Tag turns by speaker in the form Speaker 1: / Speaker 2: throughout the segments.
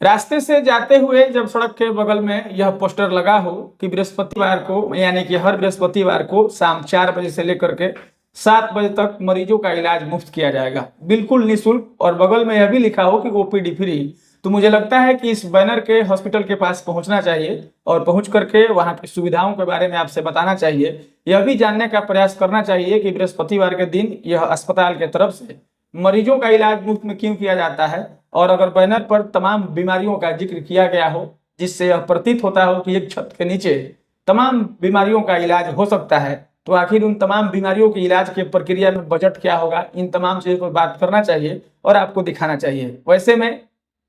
Speaker 1: रास्ते से जाते हुए जब सड़क के बगल में यह पोस्टर लगा हो कि बृहस्पतिवार को यानी कि हर बृहस्पतिवार को शाम 4 बजे से लेकर के 7 बजे तक मरीजों का इलाज मुफ्त किया जाएगा, बिल्कुल निःशुल्क, और बगल में यह भी लिखा हो कि ओपीडी फ्री, तो मुझे लगता है कि इस बैनर के हॉस्पिटल के पास पहुंचना चाहिए और पहुंच करके वहां की सुविधाओं के बारे में आपसे बताना चाहिए। यह भी जानने का प्रयास करना चाहिए कि बृहस्पतिवार के दिन यह अस्पताल के तरफ से मरीजों का इलाज मुफ्त में क्यों किया जाता है। और अगर बैनर पर तमाम बीमारियों का जिक्र किया गया हो जिससे यह प्रतीत होता हो कि एक छत के नीचे तमाम बीमारियों का इलाज हो सकता है, तो आखिर उन तमाम बीमारियों के इलाज के प्रक्रिया में बजट क्या होगा, इन तमाम चीज़ों पर बात करना चाहिए और आपको दिखाना चाहिए। वैसे में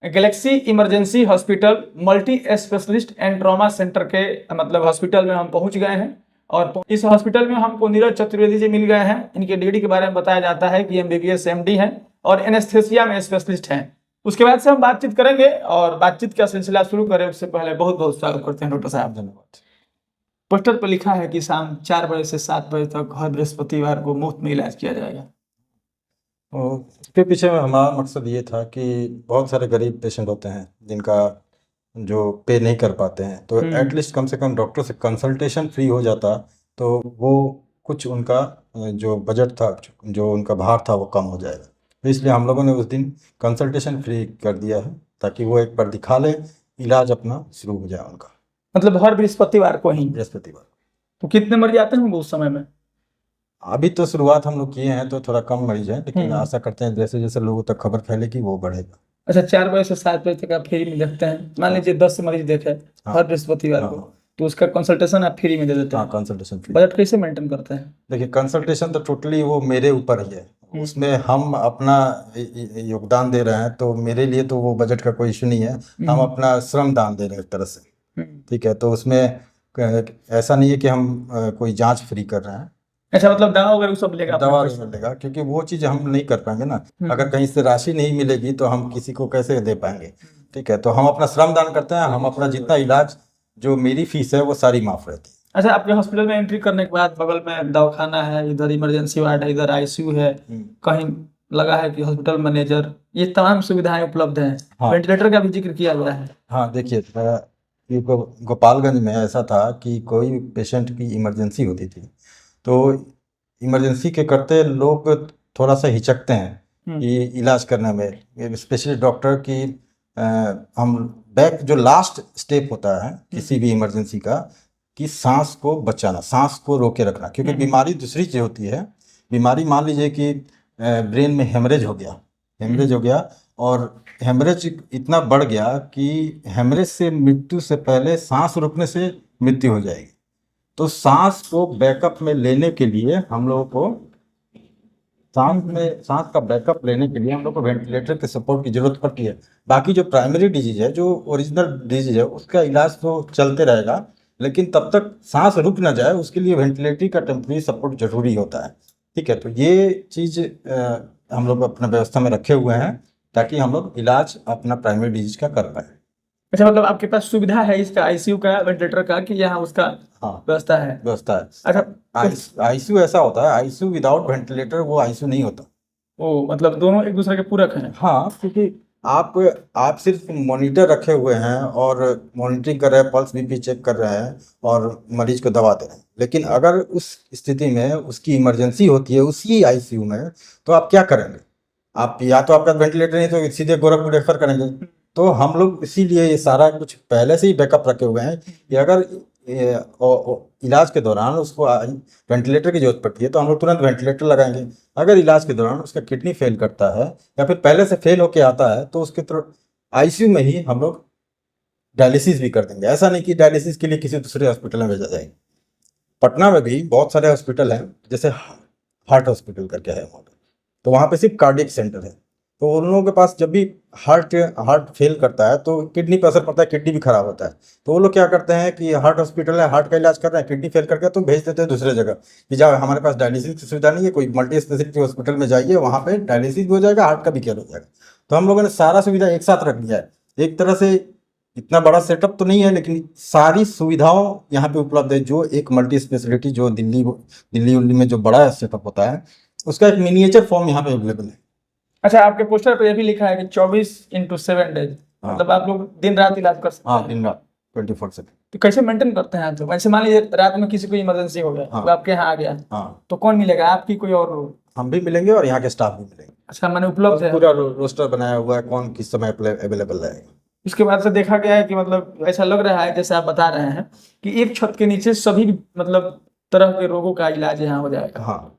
Speaker 1: Galaxy emergency hospital multi specialist and trauma centre के मतलब हॉस्पिटल में हम पहुंच गए हैं और इस हॉस्पिटल में हमको नीरज चतुर्वेदी जी मिल गए हैं। इनके डीडी के बारे में बताया जाता है कि एमबीबीएस एमडी हैं और एनेस्थेसिया में स्पेशलिस्ट हैं। उसके बाद से हम बातचीत करेंगे और बातचीत का सिलसिला शुरू करें उससे पहले बहुत बहुत स्वागत करते हैं डॉक्टर साहब। धन्यवाद। पोस्टर पर लिखा है कि शाम 4 बजे से 7 बजे तक हर बृहस्पतिवार को मुफ्त में इलाज किया जाएगा।
Speaker 2: उसके पीछे में हमारा मकसद ये था कि बहुत सारे गरीब पेशेंट होते हैं जिनका जो पे नहीं कर पाते हैं, तो एटलीस्ट कम से कम डॉक्टर से कंसल्टेशन फ्री हो जाता तो वो कुछ उनका जो बजट था, जो उनका भार था, वो कम हो जाएगा। तो इसलिए हम लोगों ने उस दिन कंसल्टेशन फ्री कर दिया है ताकि वो एक बार दिखा ले, इलाज अपना शुरू हो जाए उनका।
Speaker 1: मतलब हर बृहस्पतिवार को ही?
Speaker 2: बृहस्पतिवार।
Speaker 1: तो कितने मरीज आते हैं उस समय में?
Speaker 2: अभी तो शुरुआत हम लोग किए हैं तो थोड़ा कम मरीज है, लेकिन आशा करते हैं जैसे जैसे लोगों तक खबर फैलेगी वो बढ़ेगा।
Speaker 1: अच्छा, 4 बजे से 7 बजे तक आप फ्री में देखते हैं। मान लीजिए 10 मरीज देखे हर बृहस्पतिवार को, तो उसका कंसल्टेशन आप फ्री में दे देते हैं?
Speaker 2: हाँ, कंसल्टेशन फ्री।
Speaker 1: बजट कैसे मेंटेन करते हैं?
Speaker 2: देखिए, कंसल्टेशन तो टोटली वो मेरे ऊपर ही है, उसमें हम अपना योगदान दे रहे हैं, तो मेरे लिए तो वो बजट का कोई इशू नहीं है। हम अपना श्रम दान दे रहे हैं एक तरह से, ठीक है। तो उसमें ऐसा नहीं है कि हम कोई जांच फ्री कर रहे हैं।
Speaker 1: अच्छा, मतलब दवा वगैरह सब लेगा?
Speaker 2: दवा लेगा, क्योंकि वो चीज़ हम नहीं कर पाएंगे ना। अगर कहीं से राशि नहीं मिलेगी तो हम किसी को कैसे दे पाएंगे, ठीक है। तो हम अपना श्रम दान करते हैं, हम अपना जितना इलाज, जो मेरी फीस है वो सारी माफ रहती है।
Speaker 1: अच्छा, आपके हॉस्पिटल में एंट्री करने के बाद बगल में दवाखाना है, इधर इमरजेंसी वार्ड है, इधर आईसीयू है, कहीं लगा है कि हॉस्पिटल मैनेजर, ये तमाम सुविधाएं उपलब्ध हैं। हाँ। वेंटिलेटर का भी जिक्र किया गया है।
Speaker 2: हाँ, देखिए, गोपालगंज में ऐसा था कि कोई पेशेंट की इमरजेंसी होती थी, तो इमरजेंसी के करते लोग थोड़ा सा हिचकते हैं कि इलाज करने में, स्पेशली डॉक्टर की हम बैक जो लास्ट स्टेप होता है किसी भी इमरजेंसी का, कि सांस को बचाना, सांस को रोके रखना, क्योंकि बीमारी दूसरी चीज़ होती है। बीमारी मान लीजिए कि ब्रेन में हेमरेज हो गया और हेमरेज इतना बढ़ गया कि हेमरेज से मृत्यु से पहले सांस रुकने से मृत्यु हो जाएगी। तो सांस को बैकअप में लेने के लिए हम लोगों को सांस का बैकअप लेने के लिए हम लोग को वेंटिलेटर के सपोर्ट की जरूरत पड़ती है। बाकी जो प्राइमरी डिजीज है, जो ओरिजिनल डिजीज है, उसका इलाज तो चलते रहेगा, लेकिन तब तक सांस रुक ना जाए उसके लिए वेंटिलेटरी का टेम्परेरी सपोर्ट जरूरी होता है, ठीक है। तो ये चीज़ हम लोग अपना व्यवस्था में रखे हुए हैं ताकि हम लोग इलाज अपना प्राइमरी डिजीज का कर पाए।
Speaker 1: अच्छा, मतलब आपके पास सुविधा है इसका, आईसीयू का, वेंटिलेटर का, कि यहाँ उसका? हाँ, व्यवस्था है।
Speaker 2: अच्छा, आईसीयू ऐसा होता है, आईसीयू विदाउट वेंटिलेटर वो आईसीयू नहीं होता।
Speaker 1: ओ, मतलब दोनों एक दूसरे के पूरक हैं।
Speaker 2: हाँ, क्योंकि आप सिर्फ मॉनिटर रखे हुए हैं और मॉनिटरिंग कर रहे हैं, पल्स बीपी चेक कर रहे हैं और मरीज को दवा दे रहे हैं, लेकिन अगर उस स्थिति में उसकी इमरजेंसी होती है उसी आईसीयू में, तो आप क्या करेंगे? आप या तो आपका वेंटिलेटर नहीं तो सीधे गोरखपुर रेफर करेंगे। तो हम लोग इसीलिए ये सारा कुछ पहले से ही बैकअप रखे हुए हैं कि अगर इलाज के दौरान उसको वेंटिलेटर की जरूरत पड़ती है तो हम लोग तुरंत वेंटिलेटर लगाएंगे। अगर इलाज के दौरान उसका किडनी फेल करता है या फिर पहले से फेल होके आता है तो उसके आईसीयू में ही हम लोग डायलिसिस भी कर देंगे। ऐसा नहीं कि डायलिसिस के लिए किसी दूसरे हॉस्पिटल में भेजा जाएगा। पटना में भी बहुत सारे हॉस्पिटल हैं, जैसे हार्ट हॉस्पिटल करके है वहाँ पे, तो वहाँ पे सिर्फ कार्डियक सेंटर है। तो उन लोगों के पास जब भी हार्ट फेल करता है तो किडनी पर असर पड़ता है, किडनी भी खराब होता है। तो वो लोग क्या करते हैं कि हार्ट हॉस्पिटल है, हार्ट का इलाज कर रहे हैं, किडनी फेल करके तो भेज देते हैं दूसरे जगह कि जाओ, हमारे पास डायलिसिस की सुविधा नहीं है, कोई मल्टी स्पेशलिटी हॉस्पिटल में जाइए, वहाँ पे डायलिसिस भी हो जाएगा, हार्ट का भी केयर हो जाएगा। तो हम लोगों ने सारा सुविधा एक साथ रख दिया है। एक तरह से इतना बड़ा सेटअप तो नहीं है, लेकिन सारी सुविधाओं यहाँ पे उपलब्ध है। जो एक मल्टी स्पेशलिटी जो दिल्ली में जो बड़ा सेटअप होता है, उसका एक मिनिएचर फॉर्म यहाँ पे अवेलेबल है।
Speaker 1: अच्छा, आपके पोस्टर पे ये भी लिखा है कि 24x7 डेज,
Speaker 2: हाँ।
Speaker 1: मतलब आप लोग दिन रात इलाज कर सकते
Speaker 2: हाँ,
Speaker 1: हैं।
Speaker 2: दिन रात 24/7।
Speaker 1: तो कैसे मेंटेन करते हैं आप लोग? वैसे मान लीजिए रात में किसी को इमरजेंसी हो गया,
Speaker 2: हाँ।
Speaker 1: वो आपके यहाँ आ गया,
Speaker 2: हाँ,
Speaker 1: तो कौन मिलेगा? आपकी कोई और?
Speaker 2: हम भी मिलेंगे और यहाँ के स्टाफ भी मिलेंगे।
Speaker 1: अच्छा, मैंने उपलब्ध है।
Speaker 2: पूरा रोस्टर बनाया हुआ है, कौन किस समय अवेलेबल रहेगा।
Speaker 1: उसके बाद से देखा गया है कि मतलब ऐसा लग रहा है जैसे आप बता रहे हैं कि एक छत के नीचे सभी मतलब तरह के रोगों का इलाज यहाँ हो जाएगा।
Speaker 2: हाँ,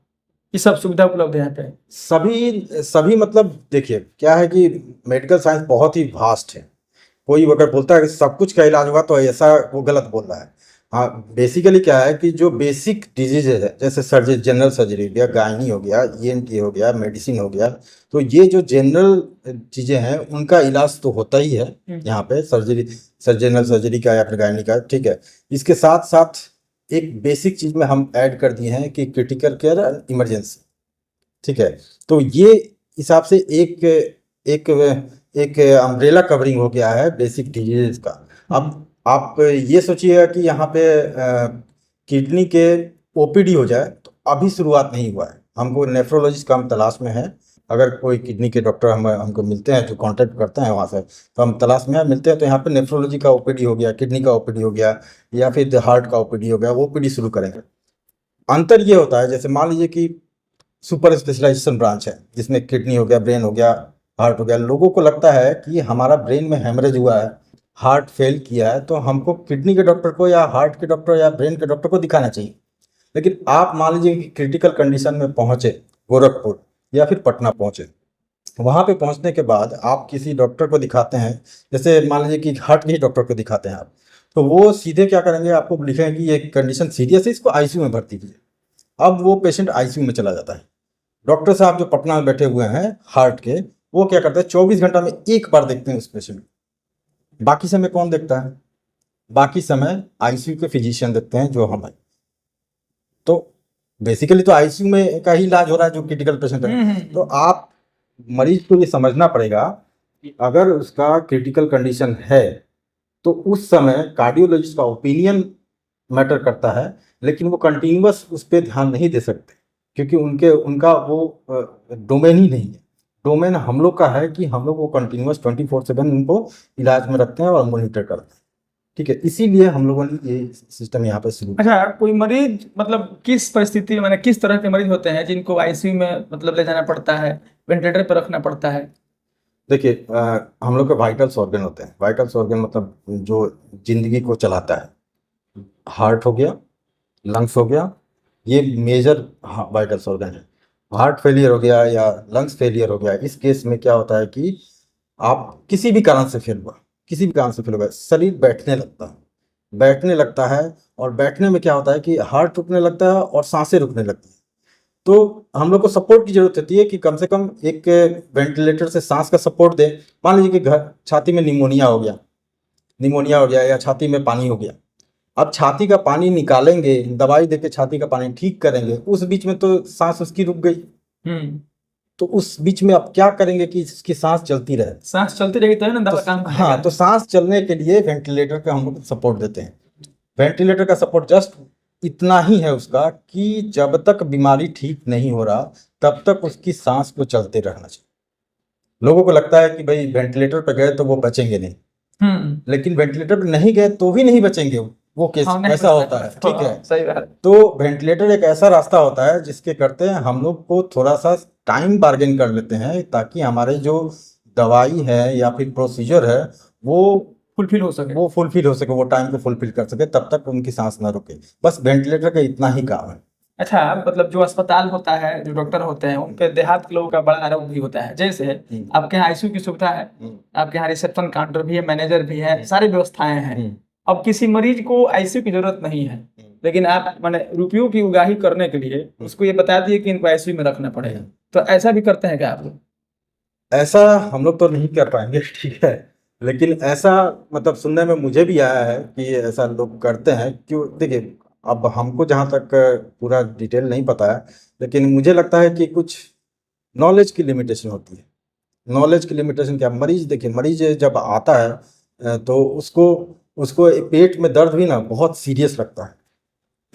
Speaker 1: ये सब सुविधा उपलब्ध है यहाँ पे।
Speaker 2: सभी सभी मतलब देखिए क्या है कि मेडिकल साइंस बहुत ही वास्ट है। कोई अगर बोलता है कि सब कुछ का इलाज होगा तो ऐसा वो गलत बोल रहा है। हाँ, बेसिकली क्या है कि जो बेसिक डिजीजेज है, जैसे सर्जरी, जनरल सर्जरी हो गया, गायनी हो गया, ईएनटी हो गया, मेडिसिन हो गया, तो ये जो जनरल चीज़ें हैं उनका इलाज तो होता ही है यहाँ पे। जनरल सर्जरी का या फिर गायनी का, ठीक है। इसके साथ साथ एक बेसिक चीज़ में हम ऐड कर दिए हैं कि क्रिटिकल केयर, इमरजेंसी, ठीक है। तो ये हिसाब से एक एक एक अम्ब्रेला कवरिंग हो गया है बेसिक डिजीज का। अब आप ये सोचिएगा कि यहाँ पे किडनी के ओपीडी हो जाए, तो अभी शुरुआत नहीं हुआ है। हमको नेफ्रोलॉजिस्ट का हम तलाश में है। अगर कोई किडनी के डॉक्टर हमको मिलते हैं, जो कांटेक्ट करते हैं वहाँ से, तो हम तलाश में मिलते हैं। तो यहाँ पे नेफ्रोलॉजी का ओपीडी हो गया, किडनी का ओपीडी हो गया, या फिर हार्ट का ओपीडी हो गया, वो ओपीडी शुरू करेंगे। अंतर ये होता है, जैसे मान लीजिए कि सुपर स्पेशलाइजेशन ब्रांच है जिसमें किडनी हो गया, ब्रेन हो गया, हार्ट हो गया। लोगों को लगता है कि हमारा ब्रेन में हेमरेज हुआ है, हार्ट फेल किया है, तो हमको किडनी के डॉक्टर को या हार्ट के डॉक्टर या ब्रेन के डॉक्टर को दिखाना चाहिए। लेकिन आप मान लीजिए कि क्रिटिकल कंडीशन में पहुंचे, गोरखपुर या फिर पटना पहुंचे, वहां पे पहुंचने के बाद आप किसी डॉक्टर को दिखाते हैं, जैसे मान लीजिए कि हार्ट के ही डॉक्टर को दिखाते हैं आप, तो वो सीधे क्या करेंगे, आपको लिखेंगे कि ये कंडीशन सीरियस है, इसको आईसीयू में भर्ती कीजिए। अब वो पेशेंट आईसीयू में चला जाता है। डॉक्टर साहब जो पटना में बैठे हुए हैं हार्ट के, वो क्या करते हैं, 24 घंटा में एक बार देखते हैं उस पेशेंट को। बाकी समय कौन देखता है? बाकी समय आईसीयू के फिजिशियन देखते हैं, जो हम हैं। तो बेसिकली तो आईसीयू में का ही इलाज हो रहा है जो क्रिटिकल पेशेंट है। तो आप मरीज को ये समझना पड़ेगा कि अगर उसका क्रिटिकल कंडीशन है तो उस समय कार्डियोलॉजिस्ट का ओपिनियन मैटर करता है, लेकिन वो कंटिन्यूअस उस पर ध्यान नहीं दे सकते, क्योंकि उनका वो डोमेन ही नहीं है। डोमेन हम लोग का है कि हम लोग वो कंटिन्यूअस 24/7 उनको इलाज में रखते हैं और मॉनिटर करते हैं, ठीक है। इसीलिए हम लोगों ने ये सिस्टम यहाँ पे शुरू किया।
Speaker 1: अच्छा, कोई मरीज मतलब किस परिस्थिति में, किस तरह के मरीज होते हैं जिनको आईसीयू में मतलब ले जाना पड़ता है, वेंटिलेटर पर रखना पड़ता है?
Speaker 2: देखिए, हम लोग के वाइटल्स ऑर्गन होते हैं। वाइटल्स ऑर्गन मतलब जो जिंदगी को चलाता है। हार्ट हो गया, लंग्स हो गया, ये मेजर वाइटल्स ऑर्गन है। हार्ट फेलियर हो गया या लंग्स फेलियर हो गया, इस केस में क्या होता है कि आप किसी भी कारण से फेल हुआ, किसी भी कारण से फेल हुआ, शरीर बैठने लगता है। और बैठने में क्या होता है कि हार्ट रुकने लगता है और सांसें रुकने लगती हैं। तो हम लोग को सपोर्ट की जरूरत होती है कि कम से कम एक वेंटिलेटर से सांस का सपोर्ट दे। मान लीजिए कि छाती में निमोनिया हो गया या छाती में पानी हो गया। अब छाती का पानी निकालेंगे, दवाई देके छाती का पानी ठीक करेंगे, उस बीच में तो सांस उसकी रुक गई। तो उस बीच में आप क्या करेंगे कि इसकी सांस चलती रहे।
Speaker 1: सांस चलती रहेगी तो ना दवा काम करेगा।
Speaker 2: हाँ, तो सांस चलने के लिए वेंटिलेटर का हम लोग सपोर्ट देते हैं। वेंटिलेटर का सपोर्ट जस्ट इतना ही है उसका कि जब तक बीमारी ठीक नहीं हो रहा तब तक उसकी सांस को चलते रहना चाहिए। लोगों को लगता है कि भाई वेंटिलेटर पर गए तो वो बचेंगे नहीं, लेकिन वेंटिलेटर पर नहीं गए तो भी नहीं बचेंगे। वो केस ऐसा होता है, ठीक है।
Speaker 1: सही बात है।
Speaker 2: तो वेंटिलेटर एक ऐसा रास्ता होता है जिसके करते हैं हम लोग को थोड़ा सा टाइम बार्गेन कर लेते हैं, ताकि हमारे जो दवाई है या फिर प्रोसीजर है वो फुलफिल हो सके, वो टाइम को फुलफिल कर सके, तब तक उनकी सांस ना रुके। बस वेंटिलेटर का इतना ही काम है।
Speaker 1: अच्छा, मतलब जो अस्पताल होता है, जो डॉक्टर होते हैं, उनके देहात के लोगों का बड़ा आरोप भी होता है। जैसे आपके यहाँ आईसीयू की सुविधा है, आपके यहाँ रिसेप्शन काउंटर भी है, मैनेजर भी है, सारी व्यवस्थाएं हैं। अब किसी मरीज को आईसीयू की जरूरत नहीं है, लेकिन आप माने रुपयों की उगाही करने के लिए उसको ये बता दिए कि इनको आईसीयू में रखना पड़ेगा, तो ऐसा भी करते हैं क्या आप लोग?
Speaker 2: ऐसा हम लोग तो नहीं कर पाएंगे, ठीक है, लेकिन ऐसा मतलब सुनने में मुझे भी आया है कि ऐसा लोग करते हैं। क्यों, देखिए, अब हमको जहाँ तक पूरा डिटेल नहीं पता है, लेकिन मुझे लगता है कि कुछ नॉलेज की लिमिटेशन होती है। नॉलेज की लिमिटेशन क्या? देखिए, मरीज जब आता है तो उसको पेट में दर्द भी ना बहुत सीरियस लगता है।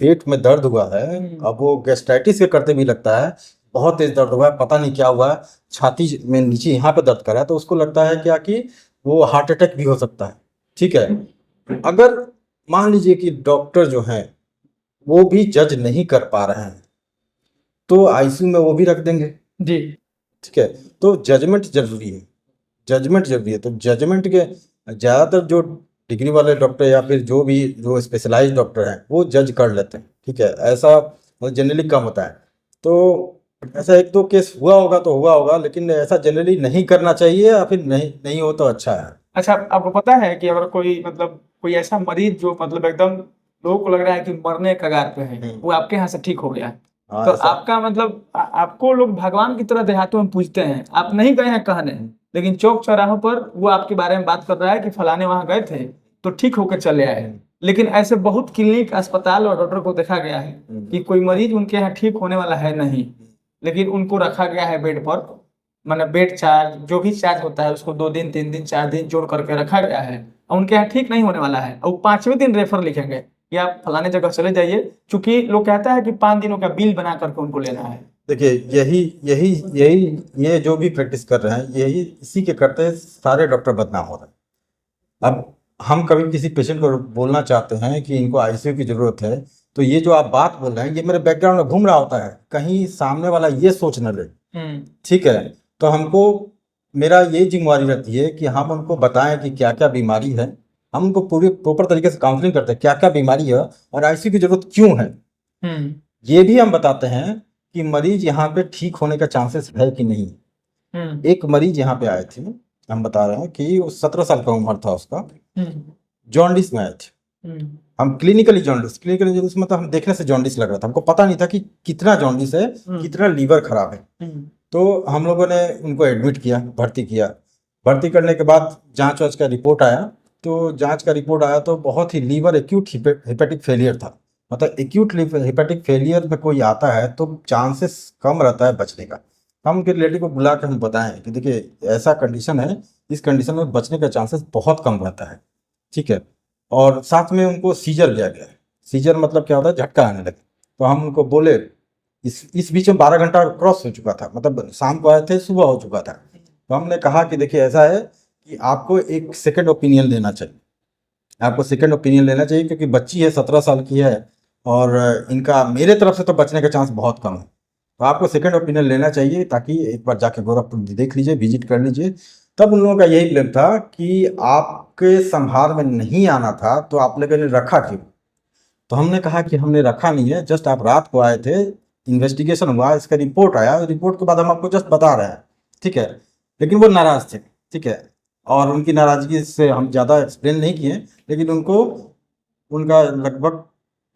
Speaker 2: पेट में दर्द हुआ है, अब वो गैस्ट्राइटिस के करते भी लगता है, बहुत तेज दर्द हुआ है, पता नहीं क्या हुआ है, छाती में नीचे यहाँ पे दर्द कर रहा है, तो उसको लगता है क्या कि वो हार्ट अटैक भी हो सकता है। ठीक है, अगर मान लीजिए कि डॉक्टर जो हैं वो भी जज नहीं कर पा रहे हैं तो आईसीयू में वो भी रख देंगे।
Speaker 1: जी।
Speaker 2: ठीक है, तो जजमेंट जरूरी है, जजमेंट जरूरी है। तो जजमेंट के ज़्यादातर जो डिग्री वाले डॉक्टर या फिर जो स्पेशलाइज्ड डॉक्टर हैं वो जज कर लेते हैं। ठीक है, ऐसा जनरली कम होता है। तो ऐसा एक दो केस हुआ होगा तो हुआ होगा, लेकिन ऐसा जनरली नहीं करना चाहिए, या फिर नहीं नहीं हो तो अच्छा है।
Speaker 1: अच्छा, आपको पता है कि अगर कोई मतलब कोई ऐसा मरीज जो मतलब एकदम लोगों को लग रहा है कि मरने कगार पे है, वो आपके यहाँ से ठीक हो गया,
Speaker 2: हाँ,
Speaker 1: तो
Speaker 2: ऐसा
Speaker 1: आपका मतलब आपको लोग भगवान की तरह देहातों में पूजते हैं, आप नहीं गए हैं कहने, लेकिन चौक चौराहों पर वो आपके बारे में बात कर रहा है कि फलाने वहां गए थे तो ठीक होकर चले आए। लेकिन ऐसे बहुत क्लिनिक, अस्पताल और डॉक्टर को देखा गया है कि कोई मरीज उनके यहाँ ठीक होने वाला है नहीं, लेकिन उनको रखा गया है बेड पर, मतलब बेड चार्ज जो भी चार्ज होता है उसको 2 दिन 3 दिन 4 दिन जोड़ करके रखा गया है, और उनके यहाँ ठीक नहीं होने वाला है, और 5वें दिन रेफर लिखेंगे कि आप फलाने जगह चले जाइए, क्योंकि लोग कहता है कि 5 दिनों का बिल बना करके उनको लेना है।
Speaker 2: देखिए, यही यही यही ये जो भी प्रैक्टिस कर रहे हैं, यही इसी के करते सारे डॉक्टर बदनाम हो रहे हैं। अब हम कभी किसी पेशेंट को बोलना चाहते हैं कि इनको आईसीयू की जरूरत है, तो ये जो आप बात बोल रहे हैं ये मेरे बैकग्राउंड में घूम रहा होता है, कहीं सामने वाला ये सोच न ले। ठीक है, तो हमको मेरा ये जिम्मेवारी रहती है कि हम उनको बताएं कि क्या क्या बीमारी है, हम उनको पूरी प्रॉपर तरीके से काउंसलिंग करते हैं क्या क्या बीमारी है और आईसीयू की जरूरत क्यों है। ये भी हम बताते हैं कि मरीज यहाँ पे ठीक होने का चांसेस है कि नहीं। एक मरीज यहाँ पे आए थे, हम बता रहे हैं कि वो 17 साल का उम्र था उसका, जॉन्डिस में आए थे। हम क्लिनिकली जॉन्डिस मतलब हम देखने से जॉन्डिस लग रहा था, हमको पता नहीं था कि कितना जॉन्डिस है, कितना लीवर खराब है। तो हम लोगों ने उनको एडमिट किया, भर्ती किया। भर्ती करने के बाद जांच वाच का रिपोर्ट आया, तो जांच का रिपोर्ट आया तो बहुत ही लीवर एक्यूट हेपेटिक फेलियर था। मतलब एक्यूट हेपेटिक फेलियर में कोई आता है तो चांसेस कम रहता है बचने का। हम उनके रिलेटिव को बुला के हम बताएं कि देखिए ऐसा कंडीशन है, इस कंडीशन में बचने का चांसेस बहुत कम रहता है। ठीक है, और साथ में उनको सीजर दिया गया। सीजर मतलब क्या होता है, झटका आने लगे। तो हम उनको बोले, इस बीच में 12 घंटा क्रॉस हो चुका था, मतलब शाम को आए थे सुबह हो चुका था। तो हमने कहा कि देखिए ऐसा है कि आपको एक सेकंड ओपिनियन लेना चाहिए, आपको सेकंड ओपिनियन लेना चाहिए, क्योंकि बच्ची है 17 साल की है और इनका मेरे तरफ से तो बचने का चांस बहुत कम है। तो आपको सेकंड ओपिनियन लेना चाहिए, ताकि एक बार जाके गोरखपुर देख लीजिए, विजिट कर लीजिए। तब उन लोगों का यही प्लान था कि आपके संभार में नहीं आना था तो आप लोगों ने रखा क्यों। तो हमने कहा कि हमने रखा नहीं है, जस्ट आप रात को आए थे, इन्वेस्टिगेशन हुआ, इसका रिपोर्ट आया, रिपोर्ट के बाद हम आपको जस्ट बता रहे हैं। ठीक है, लेकिन वो नाराज थे। ठीक है, और उनकी नाराजगी से हम ज़्यादा एक्सप्लेन नहीं किए, लेकिन उनको उनका लगभग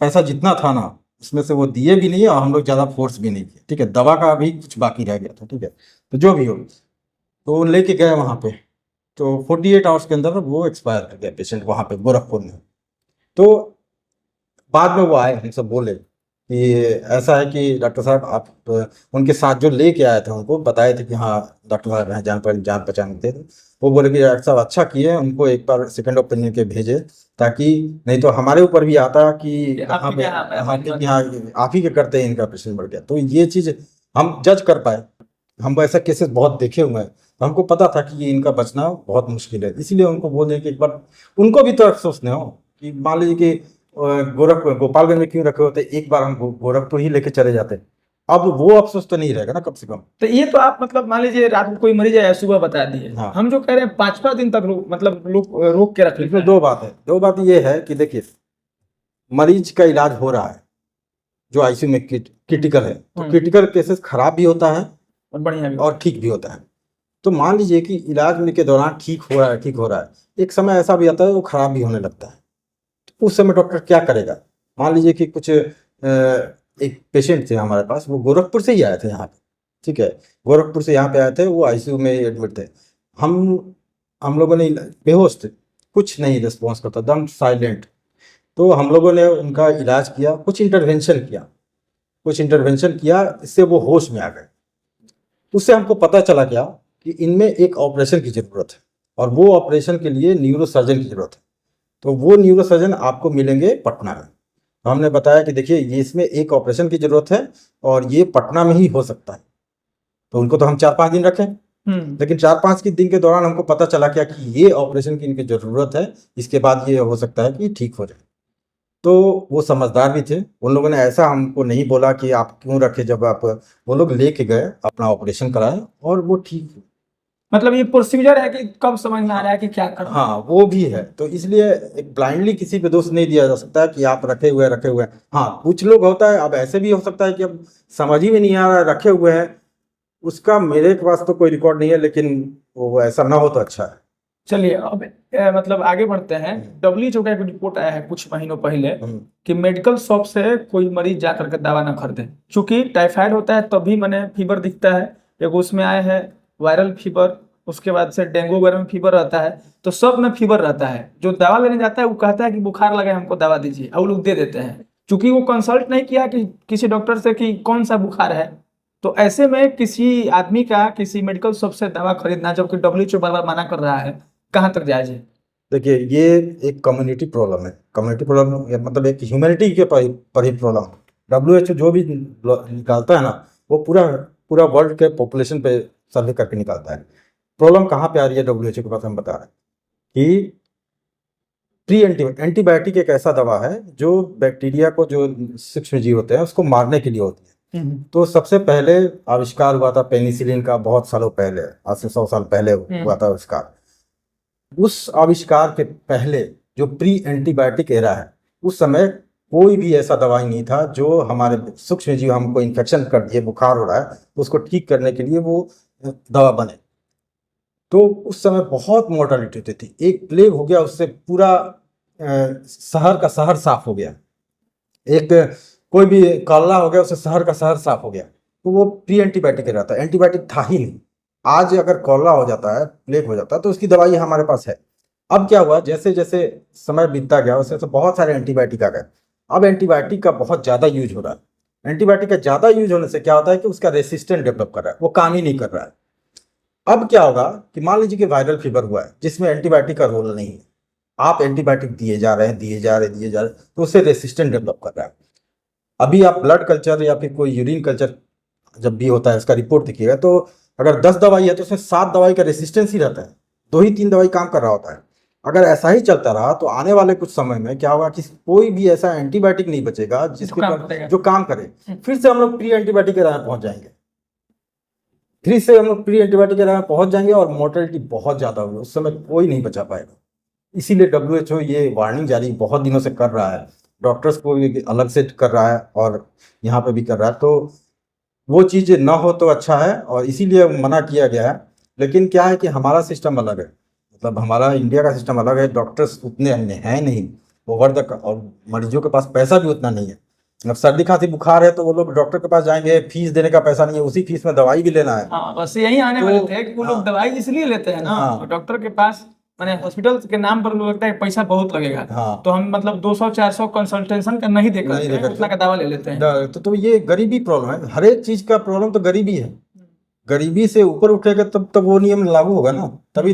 Speaker 2: पैसा जितना था ना उसमें से वो दिए भी नहीं और हम लोग ज़्यादा फोर्स भी नहीं किए। ठीक है, दवा का भी कुछ बाकी रह गया था। ठीक है, तो जो भी हो, तो लेके गए वहाँ पे, तो 48 आवर्स के अंदर वो एक्सपायर कर गया पेशेंट वहाँ पे गोरखपुर में। तो बाद में वो आए, हमसे बोले कि ऐसा है कि डॉक्टर साहब आप उनके साथ जो लेके आए थे उनको बताए थे कि हाँ डॉक्टर साहब हैं, जान पहचान थे। वो बोले कि डॉक्टर साहब अच्छा किए, उनको एक बार सेकंड ओपिनियन के भेजे, ताकि नहीं तो हमारे ऊपर भी आता कि यहाँ पे यहाँ आप ही के करते हैं इनका पेशेंट बढ़ गया। तो ये चीज़ हम जज कर पाए, हम ऐसा केसेस बहुत देखे हुए हैं, तो हमको पता था कि ये इनका बचना बहुत मुश्किल है। इसलिए उनको बोले कि एक बार उनको भी तो अफसोस न हो कि मान लीजिए कि गोपालगंज में क्यों रखे होते, एक बार हम गोरखपुर ही लेके चले जाते, अब वो अफसोस तो नहीं रहेगा ना कम से कम।
Speaker 1: तो ये तो आप मतलब मान लीजिए रात में कोई मरीज आया, सुबह बता दिए।
Speaker 2: हाँ।
Speaker 1: हम जो कह रहे हैं 5वां दिन तक मतलब लोग रोक के रख लेते
Speaker 2: इसमें
Speaker 1: हैं।
Speaker 2: दो बात ये है कि देखिए मरीज का इलाज हो रहा है जो आईसीयू में क्रिटिकल है, तो क्रिटिकल केसेस खराब भी होता है
Speaker 1: और बढ़िया भी
Speaker 2: और ठीक भी होता है। तो मान लीजिए कि इलाज के दौरान ठीक हो रहा है, एक समय ऐसा भी आता है वो खराब भी होने लगता है। तो उस समय डॉक्टर क्या करेगा। मान लीजिए कि कुछ एक पेशेंट थे हमारे पास, वो गोरखपुर से ही आए थे यहाँ पे। ठीक है, गोरखपुर से यहाँ पे आए थे, वो आईसीयू में एडमिट थे। हम लोगों ने बेहोश थे, कुछ नहीं रिस्पॉन्स करता, दम साइलेंट। तो हम लोगों ने उनका इलाज किया, कुछ इंटरवेंशन किया, इससे वो होश में आ गए। उससे हमको पता चला क्या कि इनमें एक ऑपरेशन की ज़रूरत है, और वो ऑपरेशन के लिए न्यूरोसर्जन की ज़रूरत है। तो वो न्यूरोसर्जन आपको मिलेंगे पटना में। तो हमने बताया कि देखिए ये इसमें एक ऑपरेशन की ज़रूरत है और ये पटना में ही हो सकता है। तो उनको तो हम 4-5 दिन रखें, लेकिन 4-5 के दिन के दौरान हमको पता चला क्या कि ये ऑपरेशन की इनकी जरूरत है, इसके बाद ये हो सकता है कि ठीक हो जाए। तो वो समझदार भी थे, उन लोगों ने ऐसा हमको नहीं बोला कि आप क्यों रखे, जब आप वो लोग लेके गए अपना ऑपरेशन कराए और वो ठीक हुए।
Speaker 1: मतलब ये प्रोसीजर है कि कब समझ में आ रहा है कि क्या करना है।
Speaker 2: हाँ वो भी है, तो इसलिए एक ब्लाइंडली किसी पे दोष नहीं दिया जा सकता है कि आप रखे हुए हैं। हाँ कुछ लोग होता है, अब ऐसे भी हो सकता है कि अब समझ ही में नहीं आ रहा है, रखे हुए हैं, उसका मेरे पास तो कोई रिकॉर्ड नहीं है, लेकिन वो ऐसा ना हो तो अच्छा है।
Speaker 1: चलिए अब मतलब आगे बढ़ते हैं। WHO का एक रिपोर्ट आया है कुछ महीनों पहले कि मेडिकल शॉप से कोई मरीज जा करके दवा ना खरीदे, क्योंकि टाइफाइड होता है तभी मैंने फीवर दिखता है। एक उसमें आया है वायरल फीवर, उसके बाद से डेंगू वगैरह में फीवर रहता है, तो सब में फीवर रहता है। जो दवा लेने जाता है वो कहता है कि बुखार लगे हमको दवा दीजिए, और वो लोग दे देते हैं, क्योंकि वो कंसल्ट नहीं किया कि किसी डॉक्टर से कि कौन सा बुखार है। तो ऐसे में किसी आदमी का किसी मेडिकल शॉप से दवा खरीदना, जबकि WHO बार बार मना कर रहा है, कहाँ तक जायज है?
Speaker 2: देखिए ये एक कम्युनिटी प्रॉब्लम है, कम्युनिटी प्रॉब्लम मतलब एक ह्यूमैनिटी के पर ही प्रॉब्लम। WHO जो भी निकालता है ना, वो पूरा पूरा वर्ल्ड के पॉपुलेशन पे सर्वे करके निकालता है। प्रॉब्लम कहाँ पे आ रही है WHO के पास, हम बता रहे हैं कि प्री एंटीबायोटिक एक ऐसा दवा है जो बैक्टीरिया को, जो सूक्ष्म जीव होते हैं, उसको मारने के लिए होती है। तो सबसे पहले आविष्कार हुआ था पेनिसिलिन का, बहुत सालों पहले, आज से 100 साल पहले हुआ था आविष्कार। उस आविष्कार के पहले जो प्री एंटीबायोटिक एरा है, उस समय कोई भी ऐसा दवाई नहीं था जो हमारे सूक्ष्म जीव, हमको इन्फेक्शन कर दिए, बुखार हो रहा है तो उसको ठीक करने के लिए वो दवा बने। तो उस समय बहुत मोर्टालिटी होती थी, एक प्लेग हो गया उससे पूरा शहर का शहर साफ हो गया, एक कोई भी कॉलरा हो गया उससे शहर का शहर साफ हो गया। तो वो प्री एंटीबायोटिक रहता है, एंटीबायोटिक था ही नहीं। आज अगर कॉलरा हो जाता है, प्लेग हो जाता है, तो उसकी दवाई हमारे पास है। अब क्या हुआ, जैसे जैसे समय बीतता गया वैसे वैसे बहुत सारे एंटीबायोटिक आ गए। अब एंटीबायोटिक का बहुत ज़्यादा यूज हो रहा है। एंटीबायोटिक का ज़्यादा यूज होने से क्या होता है कि उसका रेसिस्टेंट डेवलप कर रहा है, वो काम ही नहीं कर रहा है। अब क्या होगा कि मान लीजिए कि वायरल फीवर हुआ है जिसमें एंटीबायोटिक का रोल नहीं है, आप एंटीबायोटिक दिए जा रहे हैं, तो उससे रेसिस्टेंट डेवलप कर रहा है। अभी आप ब्लड कल्चर या फिर कोई यूरिन कल्चर जब भी होता है, उसका रिपोर्ट देखिएगा, तो अगर 10 दवाई है तो उसमें 7 दवाई का रेसिस्टेंस ही रहता है, 2 ही 3 दवाई काम कर रहा होता है। अगर ऐसा ही चलता रहा तो आने वाले कुछ समय में क्या होगा कि कोई भी ऐसा एंटीबायोटिक नहीं बचेगा जो काम करे। फिर से हम लोग प्री एंटीबायोटिक के राह पहुंच जाएंगे, और मोर्टेलिटी बहुत ज़्यादा होगी, उस समय कोई नहीं बचा पाएगा। इसीलिए WHO ये वार्निंग जारी बहुत दिनों से कर रहा है, डॉक्टर्स को भी अलग से कर रहा है और यहाँ पे भी कर रहा है। तो वो चीज़ ना हो तो अच्छा है, और इसीलिए मना किया गया है। लेकिन क्या है कि हमारा सिस्टम अलग है, मतलब हमारा इंडिया का सिस्टम अलग है। डॉक्टर्स उतने हैं नहीं ओवर द, और मरीजों के पास पैसा भी उतना नहीं है। अब सर्दी खांसी बुखार है तो वो लोग डॉक्टर के पास जाएंगे, फीस देने का पैसा नहीं है, उसी फीस में दवाई भी लेना है।
Speaker 1: हाँ बस यही आने वाले थे कि वो लोग दवाई इसलिए लेते हैं ना, डॉक्टर के पास, मैंने हॉस्पिटल के नाम पर लगता है पैसा बहुत लगेगा, तो हम मतलब 200-400 कंसल्टेशन का नहीं देकर उतना का दवा ले लेते हैं।
Speaker 2: तो ये गरीबी प्रॉब्लम है, हर एक चीज का प्रॉब्लम तो गरीबी है। गरीबी से ऊपर उठेगा तब वो नियम लागू होगा ना, तभी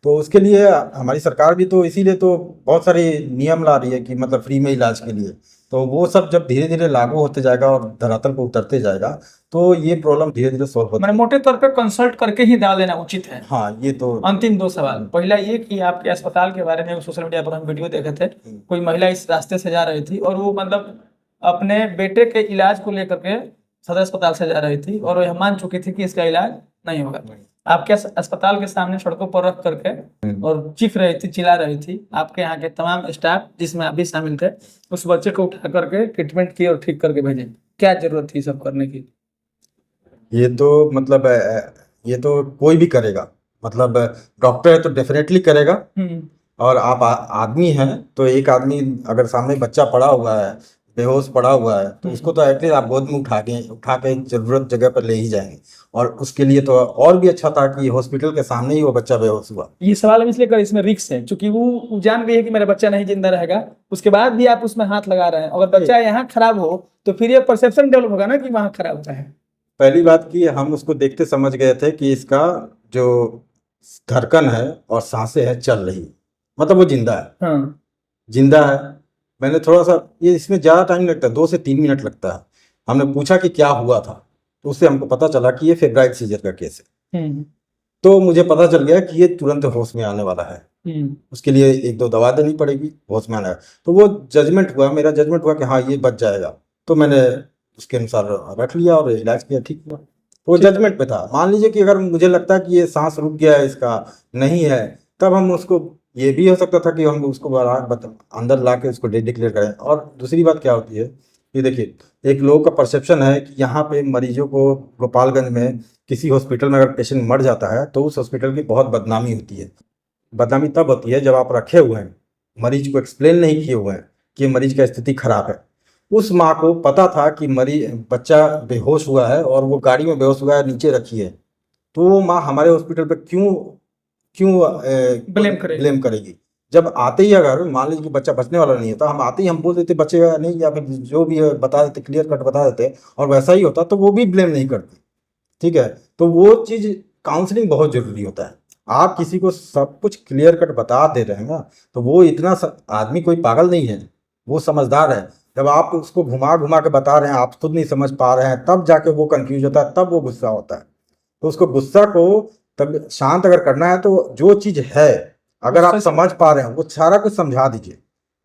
Speaker 2: तो उसके लिए हमारी सरकार भी तो इसीलिए तो बहुत सारी नियम ला रही है कि मतलब फ्री में इलाज के लिए। तो वो सब जब धीरे धीरे लागू होते जाएगा और धरातल पर उतरते जाएगा तो ये प्रॉब्लम धीरे धीरे सॉल्व होता है।
Speaker 1: मोटे तौर पे कंसल्ट करके ही दवा लेना उचित है।
Speaker 2: हाँ ये तो।
Speaker 1: अंतिम 2 सवाल, पहला ये कि आपके अस्पताल के बारे में सोशल मीडिया पर हम वीडियो देखे थे, कोई महिला इस रास्ते से जा रही थी और वो मतलब अपने बेटे के इलाज को लेकर के सदर अस्पताल से जा रही थी और वो यह मान चुकी थी कि इसका इलाज नहीं होगा। आपके अस्पताल के सामने सड़कों पर रख करके और चीख रही थी, चिल्ला रही थी, आपके यहाँ के तमाम स्टाफ जिसमें आप भी शामिल थे, उस बच्चे को उठा करके ट्रीटमेंट किए और ठीक करके भेजे। क्या जरूरत थी सब करने की?
Speaker 2: ये तो मतलब ये तो कोई भी करेगा, मतलब डॉक्टर है तो डेफिनेटली करेगा, और आप आदमी हैं तो एक आदमी अगर सामने बच्चा पड़ा हुआ है, बेहोश पड़ा हुआ है, तो उसको तो एटलीस्ट आप गोद में उठा के जरूरत जगह पर ले ही जाएंगे। और उसके लिए तो और भी अच्छा था कि हॉस्पिटल के सामने ही वो बच्चा बेहोश हुआ।
Speaker 1: ये सवाल हम इसलिए कर, इसमें रिस्क है क्योंकि वो जान गई है कि मेरा बच्चा नहीं जिंदा रहेगा, उसके बाद भी आप उसमें हाथ लगा रहे हैं। अगर बच्चा यहाँ खराब हो तो फिर ये परसेप्शन डेवलप होगा ना कि वहाँ खराब होता है।
Speaker 2: पहली बात कि हम उसको देखते समझ गए थे कि इसका जो धड़कन है और सांसें हैं चल रही, मतलब वो जिंदा है।
Speaker 1: हाँ।
Speaker 2: जिंदा है। मैंने थोड़ा सा, ये इसमें ज़्यादा टाइम लगता है, 2 से 3 मिनट लगता है। हमने पूछा कि क्या हुआ था, तो उससे हमको पता चला कि ये फेब्राइल सीजर का केस है। तो मुझे पता चल गया कि ये तुरंत होश में आने वाला है, उसके लिए एक दो दवा देनी पड़ेगी, होश में आना है। तो वो जजमेंट हुआ, मेरा जजमेंट हुआ कि हाँ ये बच जाएगा, तो मैंने उसके अनुसार रख लिया और इलाज किया, ठीक हुआ। तो वो
Speaker 1: ठीक है।
Speaker 2: जजमेंट पे था। मान लीजिए कि अगर मुझे लगता है कि ये सांस रुक गया है, इसका नहीं है, तब हम उसको, ये भी हो सकता था कि हम उसको अंदर ला के उसको डिक्लेयर करें। और दूसरी बात क्या होती है, ये देखिए, एक लोगों का परसेप्शन है कि यहाँ पे मरीजों को, गोपालगंज में किसी हॉस्पिटल में अगर पेशेंट मर जाता है तो उस हॉस्पिटल की बहुत बदनामी होती है। बदनामी तब होती है जब आप रखे हुए हैं, मरीज को एक्सप्लेन नहीं किए हुए हैं कि मरीज का स्थिति खराब है। उस माँ को पता था कि मरीज, बच्चा बेहोश हुआ है और वो गाड़ी में बेहोश हुआ है, नीचे रखी है, तो वो माँ हमारे हॉस्पिटल पे क्यों क्यों ब्लेम करेगी? जब आते ही अगर मान लीजिए कि बच्चा बचने वाला नहीं होता, हम आते ही हम बोल देते बचेगा नहीं, या फिर जो भी है बता देते, क्लियर कट बता देते, और वैसा ही होता तो वो भी ब्लेम नहीं करती। ठीक है, तो वो चीज, काउंसलिंग बहुत जरूरी होता है। आप किसी को सब कुछ क्लियर कट बता दे रहे हैं ना, तो वो इतना आदमी कोई पागल नहीं है, वो समझदार है। जब आप उसको घुमा घुमा के बता रहे हैं, आप खुद नहीं समझ पा रहे हैं, तब जाके वो कंफ्यूज होता है, तब वो गुस्सा होता है। तो उसको गुस्सा को तब शांत अगर करना है, तो जो चीज है अगर आप समझ पा रहे हैं वो सारा कुछ समझा दीजिए,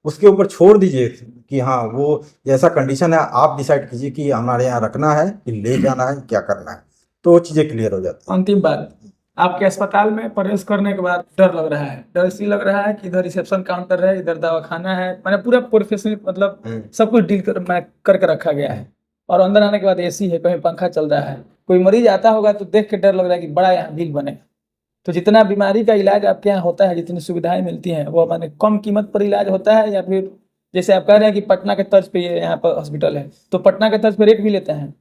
Speaker 2: उसके ऊपर छोड़ दीजिए कि हाँ वो ऐसा कंडीशन है, आप डिसाइड कीजिए कि हमारे यहाँ रखना है कि ले जाना है, क्या करना है, तो वो चीजें क्लियर हो जाती हैं।
Speaker 1: अंतिम बात, आपके अस्पताल में प्रवेश करने के बाद डर लग रहा है, डर इसलिए लग रहा है कि इधर रिसेप्शन काउंटर है, इधर दवाखाना है, मैंने पूरा प्रोफेशनल मतलब सब कुछ डील करके रखा गया है। और अंदर आने के बाद एसी है, कहीं पंखा चल रहा है, कोई मरीज आता होगा तो देख के डर लग रहा है कि बड़ा यहाँ बिल बने। तो जितना बीमारी का इलाज आपके यहाँ होता है, जितनी सुविधाएं मिलती हैं, वो मैंने कम कीमत पर इलाज होता है, या फिर जैसे आप कह रहे हैं कि पटना के तर्ज पे ये यहाँ पर हॉस्पिटल है, तो पटना के तर्ज पे रेट भी लेते हैं?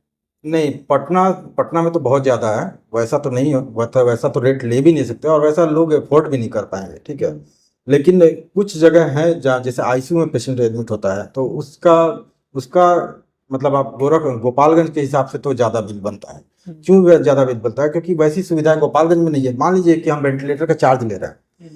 Speaker 2: नहीं, पटना पटना में तो बहुत ज़्यादा है, वैसा तो नहीं वैसा तो रेट ले भी नहीं सकते, और वैसा लोग अफोर्ड भी नहीं कर पाएंगे। ठीक है, लेकिन कुछ जगह है जहाँ जैसे आईसीयू में पेशेंट एडमिट होता है, तो उसका उसका मतलब आप गोपालगंज के हिसाब से तो ज़्यादा बिल बनता है। क्यों ज़्यादा बिल बनता है? क्योंकि वैसी सुविधाएं गोपालगंज में नहीं है। मान लीजिए कि हम वेंटिलेटर का चार्ज ले रहे हैं,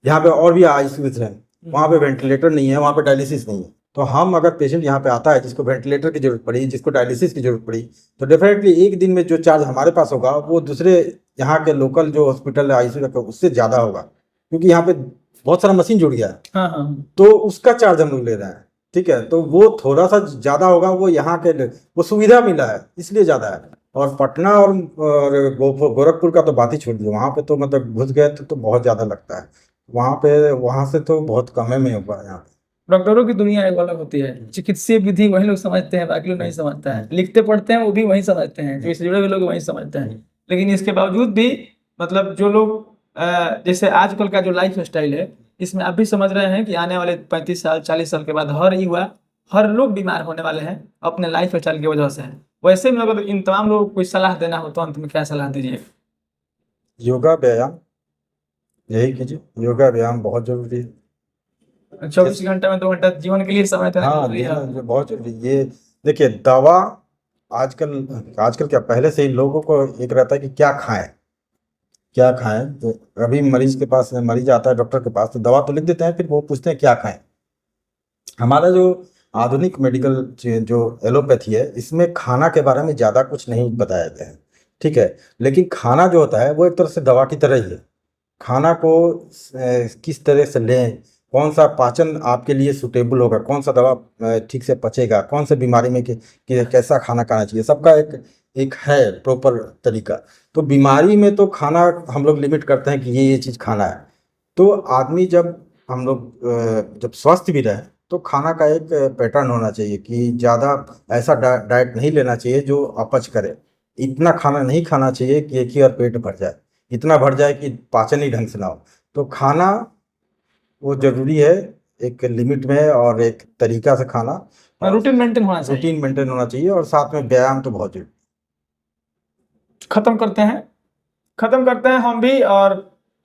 Speaker 2: यहाँ पे और भी आईसीयू हैं, वहाँ पे वेंटिलेटर नहीं है, वहाँ पे डायलिसिस नहीं है, तो हम अगर पेशेंट यहाँ पे आता है जिसको वेंटिलेटर की जरूरत पड़ी, जिसको डायलिसिस की जरूरत पड़ी, तो डेफिनेटली एक दिन में जो चार्ज हमारे पास होगा वो दूसरे यहाँ के लोकल जो हॉस्पिटल है आईसीयू का, उससे ज़्यादा होगा, क्योंकि यहाँ पे बहुत सारा मशीन जुड़ गया है।
Speaker 1: हाँ हाँ,
Speaker 2: तो उसका चार्ज हम लोग ले रहे हैं। ठीक है, तो वो थोड़ा सा ज़्यादा होगा, वो यहाँ के वो सुविधा मिला है इसलिए ज़्यादा है। और पटना और गोरखपुर का तो बात ही छोड़ दीजिए, वहाँ पे तो मतलब घुस गए तो बहुत ज़्यादा लगता है। वहाँ से तो बहुत कम में होगा यहाँ पे।
Speaker 1: डॉक्टरों की दुनिया एक अलग होती है, चिकित्सीय विधि वही लोग समझते हैं, बाकी लोग नहीं समझते हैं, लिखते पढ़ते हैं वो भी वही समझते हैं, जो इससे जुड़े हुए लोग वही समझते हैं। लेकिन इसके बावजूद भी मतलब जो लोग जैसे आजकल का जो लाइफ स्टाइल है, इसमें आप भी समझ रहे हैं कि आने वाले 35 साल 40 साल के बाद हर युवा, हर लोग बीमार होने वाले हैं अपने लाइफ स्टाइल की वजह से। वैसे में अगर इन तमाम लोगों को कोई सलाह देना हो तो अंत में क्या सलाह दीजिए?
Speaker 2: योगा व्यायाम, यही कीजिए, योगा व्यायाम बहुत जरूरी है।
Speaker 1: 24 घंटे में 2 घंटा जीवन के लिए समय देना
Speaker 2: हाँ,
Speaker 1: जरूरी है।
Speaker 2: ये बहुत जरूरी। ये देखिए, दवा आजकल आजकल क्या, पहले से ही लोगों को एक रहता है कि क्या खाएं क्या खाएं। तो अभी मरीज आता है डॉक्टर के पास, तो दवा तो लिख देते हैं, फिर वो पूछते हैं क्या खाएं। हमारा जो आधुनिक मेडिकल जो एलोपैथी है, इसमें खाना के बारे में ज़्यादा कुछ नहीं बताया गया है। ठीक है, लेकिन खाना जो होता है वो एक तरह से दवा की तरह ही है। खाना को किस तरह से लें, कौन सा पाचन आपके लिए सुटेबल होगा, कौन सा दवा ठीक से पचेगा, कौन से बीमारी में कि कैसा खाना खाना चाहिए, सबका एक एक है प्रॉपर तरीका। तो बीमारी में तो खाना हम लोग लिमिट करते हैं कि ये चीज़ खाना है। तो आदमी जब हम लोग जब स्वस्थ भी रहे, तो खाना का एक पैटर्न होना चाहिए कि ज़्यादा ऐसा डाइट नहीं लेना चाहिए जो अपच करे। इतना खाना नहीं खाना चाहिए कि एक ही बार पेट भर जाए, इतना भर जाए कि पाचन ही ढंग से ना हो। तो खाना वो जरूरी है, एक लिमिट में और एक तरीका से खाना, और
Speaker 1: रूटीन मेंटेन होना चाहिए।
Speaker 2: रूटीन मेंटेन होना चाहिए, और साथ में व्यायाम तो बहुत जरूरी।
Speaker 1: खत्म करते हैं हम भी। और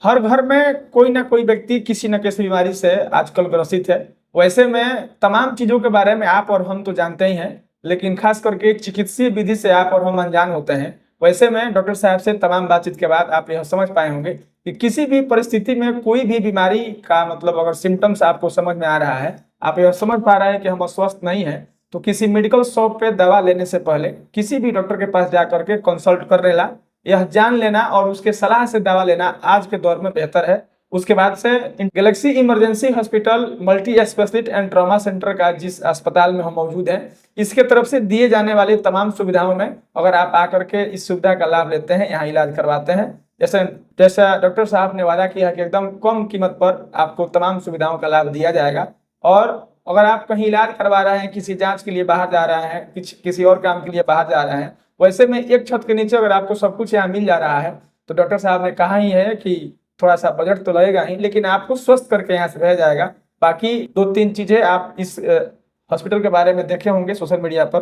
Speaker 1: हर घर में कोई ना कोई व्यक्ति किसी न किसी बीमारी से आजकल ग्रसित है। वैसे में तमाम चीजों के बारे में आप और हम तो जानते ही हैं, लेकिन खास करके चिकित्सीय विधि से आप और हम अनजान होते हैं। वैसे में डॉक्टर साहब से तमाम बातचीत के बाद आप यह समझ पाए होंगे कि किसी भी परिस्थिति में कोई भी बीमारी का मतलब अगर सिम्टम्स आपको समझ में आ रहा है, आप यह समझ पा रहे हैं कि हम अस्वस्थ नहीं है, तो किसी मेडिकल शॉप पे दवा लेने से पहले किसी भी डॉक्टर के पास जाकर के कंसल्ट कर लेना यह जान लेना और उसके सलाह से दवा लेना आज के दौर में बेहतर है। उसके बाद से Galaxy emergency hospital multi specialist and trauma centre का जिस अस्पताल में हम मौजूद हैं, इसके तरफ से दिए जाने वाली तमाम सुविधाओं में अगर आप आकर के इस सुविधा का लाभ लेते हैं, यहाँ इलाज करवाते हैं, जैसा डॉक्टर साहब ने वादा किया कि एकदम कम कीमत पर आपको तमाम सुविधाओं का लाभ दिया जाएगा। और अगर आप कहीं इलाज करवा रहे हैं, किसी जांच के लिए बाहर जा रहे हैं, किसी और काम के लिए बाहर जा रहे हैं, वैसे में एक छत के नीचे अगर आपको सब कुछ यहाँ मिल जा रहा है तो डॉक्टर साहब ने कहा ही है कि थोड़ा सा बजट तो लगेगा ही, लेकिन आपको स्वस्थ करके यहाँ से भेजा जाएगा। बाकी 2-3 चीजें आप इस हॉस्पिटल के बारे में देखे होंगे सोशल मीडिया पर।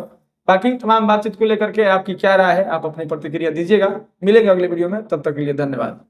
Speaker 1: बाकी तमाम बातचीत को लेकर के आपकी क्या राय है, आप अपनी प्रतिक्रिया दीजिएगा। मिलेंगे अगले वीडियो में, तब तक के लिए धन्यवाद।